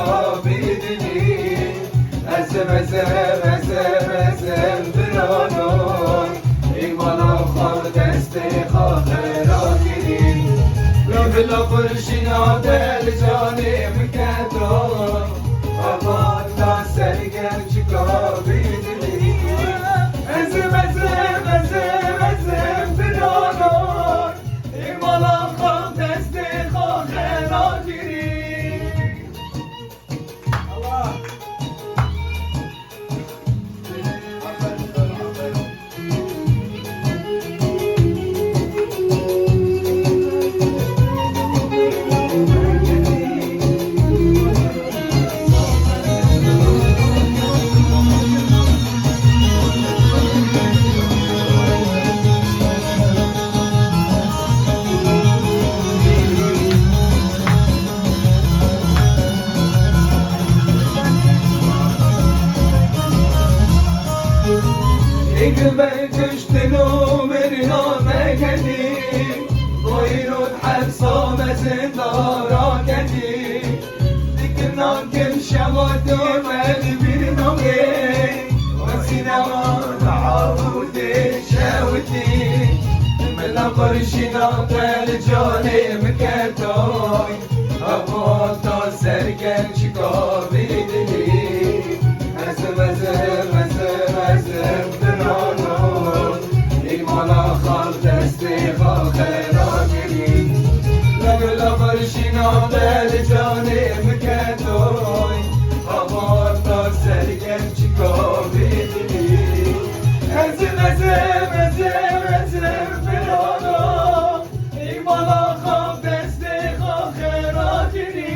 چیکار بیدنی ازم برانون ایمانا خواه دست خاطرات گیری بلا خورشینا دل جانم کدام آباد تا سرگم چیکار بیدنی ازم برانون ایمانا خواه دست خاطرات گیری اقبل کشتن و مرنامه کدی باید حبسام زندارا کدی دیگه کم شواد و من برنامه و سینما تعاود شاوتی ملا خورشینا دل جانم کردای هوا تا سرگم چیکار بیدنی ازم برانون ایمانا خال دستی خاطرات گیری لگلا فرشینا دل جانم کدوی هوا تا سرگم چیکار بیدنی ازم برانون ایمانا خال دستی خاطرات گیری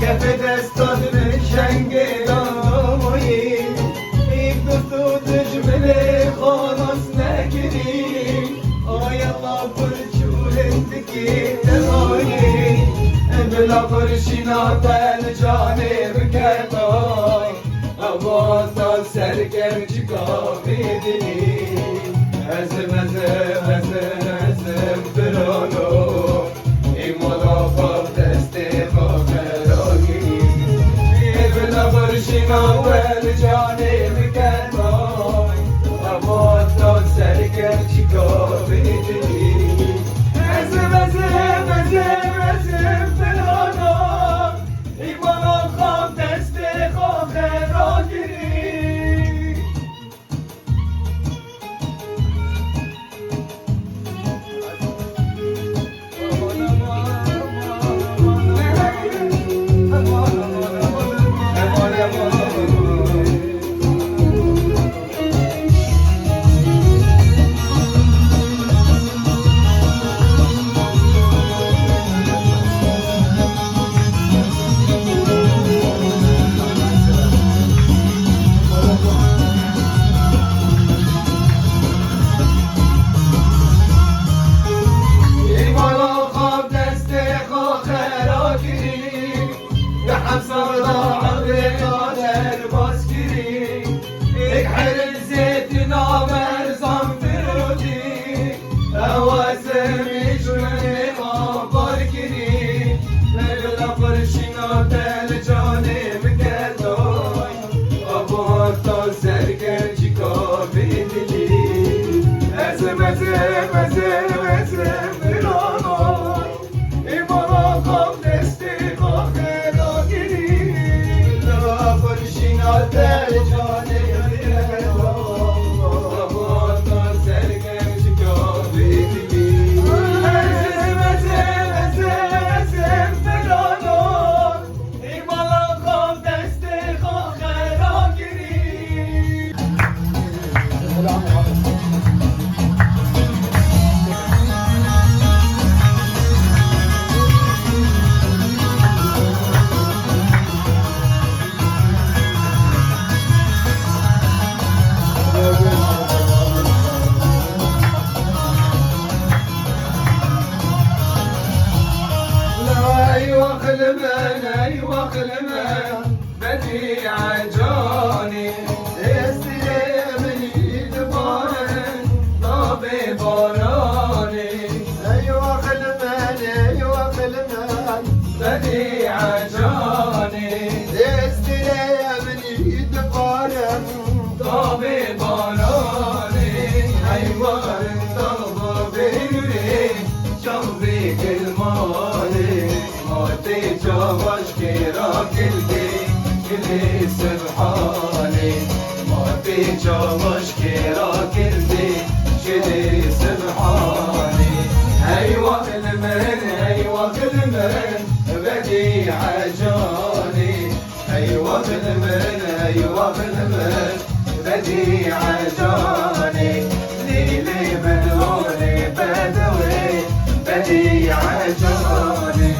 کف دستات به شنگ دامایی این تو دجمل خلاص نگیری آی الله پر چولندگی دمایی بلا فرشینا دل جانم کردای آواز تا سرگم چیکار بیدنی ازم برانو ایمانا خواه دست فرشینا ول جانم کردای اما تا سرگم چیکار بیدنی ازم برانو ایمانا خواه دست خاطرات گیری بی چاوش که را کردی شدی سبحانی ای وقل من بدی عجانی ای وقل من بدی عجانی لیلی بدونی بدوی بدی عجانی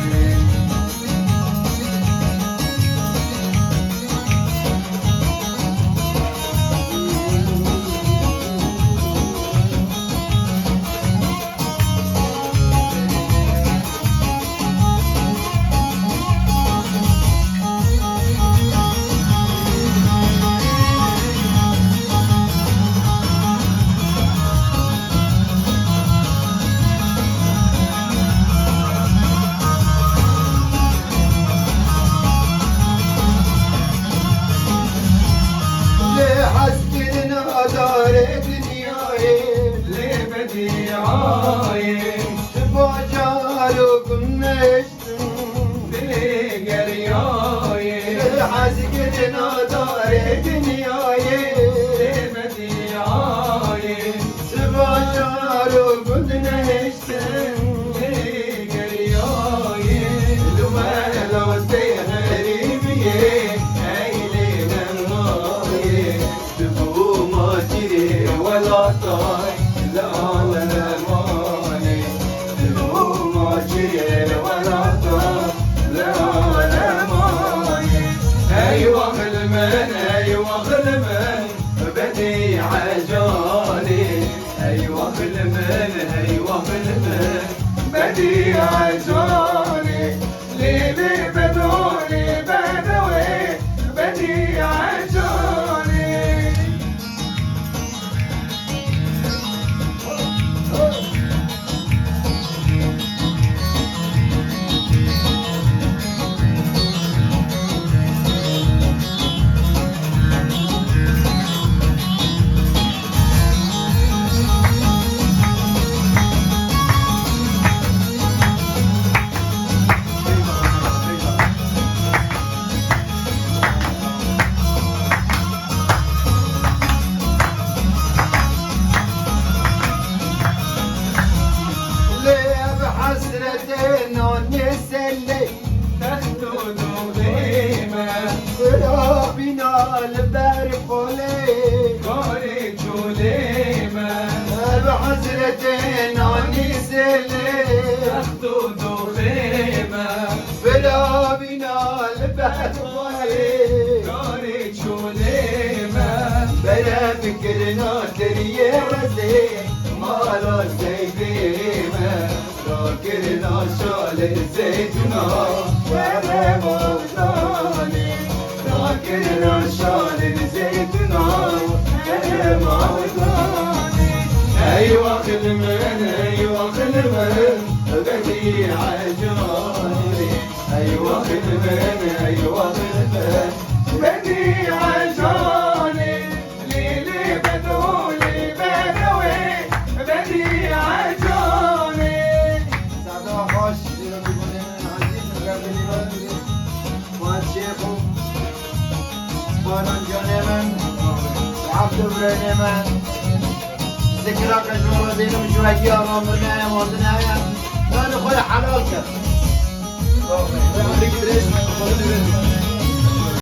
بدي عجاني أيوة بالمن بدي عجاني ليلي بدوني بدوي بدي عجاني حسرتين ونسلي تخدود خيمة بلا بنا البحوالي قاري شوليمة بلا فكرنا تريه وزي مالا سيفيمة راكرنا شال الزيتنا ولا موطاني راكرنا شال الزيتنا ولا موطاني أيوة خدمن بدي عجاني أيوة خدمن بدي عجاني ليلي بدولي بدوي بدي عجاني سعدا خوش عزيز قبل فؤاد شيخو بانان جان من عبد الرحمن من ذكرك شو زين مشوهي أمام برنايا موطنايا لا نخل حلال كف